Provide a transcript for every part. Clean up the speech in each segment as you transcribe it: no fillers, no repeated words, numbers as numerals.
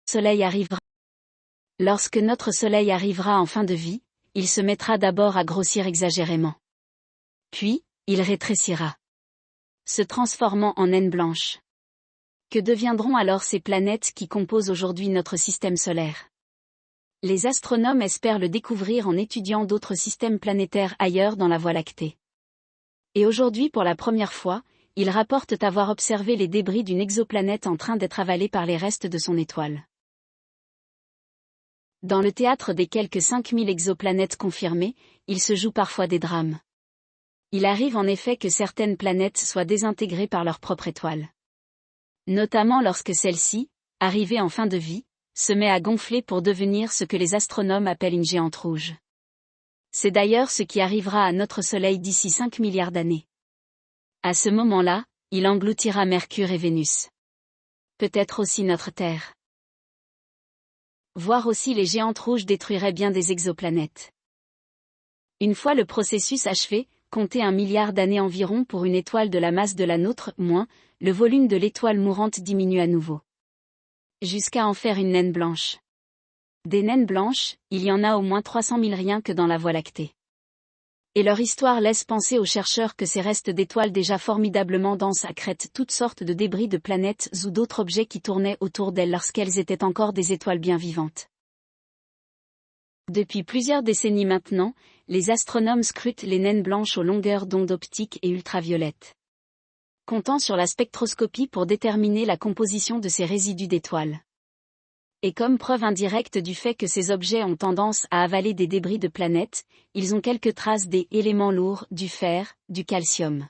Soleil arrivera. Lorsque notre Soleil arrivera en fin de vie, il se mettra d'abord à grossir exagérément. Puis, il rétrécira, se transformant en naine blanche. Que deviendront alors ces planètes qui composent aujourd'hui notre système solaire? Les astronomes espèrent le découvrir en étudiant d'autres systèmes planétaires ailleurs dans la Voie lactée. Et aujourd'hui pour la première fois, ils rapportent avoir observé les débris d'une exoplanète en train d'être avalée par les restes de son étoile. Dans le théâtre des quelques 5000 exoplanètes confirmées, il se joue parfois des drames. Il arrive en effet que certaines planètes soient désintégrées par leur propre étoile. Notamment lorsque celle-ci, arrivée en fin de vie, se met à gonfler pour devenir ce que les astronomes appellent une géante rouge. C'est d'ailleurs ce qui arrivera à notre Soleil d'ici 5 milliards d'années. À ce moment-là, il engloutira Mercure et Vénus. Peut-être aussi notre Terre. Voir aussi les géantes rouges détruiraient bien des exoplanètes. Une fois le processus achevé, comptez 1 milliard d'années environ pour une étoile de la masse de la nôtre, moins, le volume de l'étoile mourante diminue à nouveau. Jusqu'à en faire une naine blanche. Des naines blanches, il y en a au moins 300 000 rien que dans la Voie lactée. Et leur histoire laisse penser aux chercheurs que ces restes d'étoiles déjà formidablement denses accrètent toutes sortes de débris de planètes ou d'autres objets qui tournaient autour d'elles lorsqu'elles étaient encore des étoiles bien vivantes. Depuis plusieurs décennies maintenant, les astronomes scrutent les naines blanches aux longueurs d'onde optiques et ultraviolettes, comptant sur la spectroscopie pour déterminer la composition de ces résidus d'étoiles. Et comme preuve indirecte du fait que ces objets ont tendance à avaler des débris de planètes, ils ont quelques traces des éléments lourds, du fer, du calcium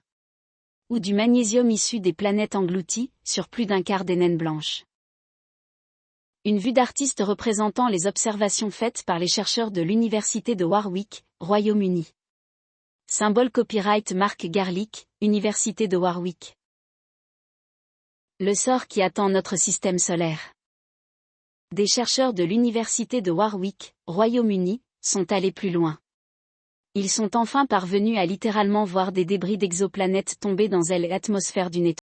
ou du magnésium issus des planètes englouties, sur plus d'un quart des naines blanches. Une vue d'artiste représentant les observations faites par les chercheurs de l'Université de Warwick, Royaume-Uni. Symbole copyright Mark Garlick, Université de Warwick. Le sort qui attend notre système solaire. Des chercheurs de l'Université de Warwick, Royaume-Uni, sont allés plus loin. Ils sont enfin parvenus à littéralement voir des débris d'exoplanètes tomber dans l'atmosphère d'une étoile.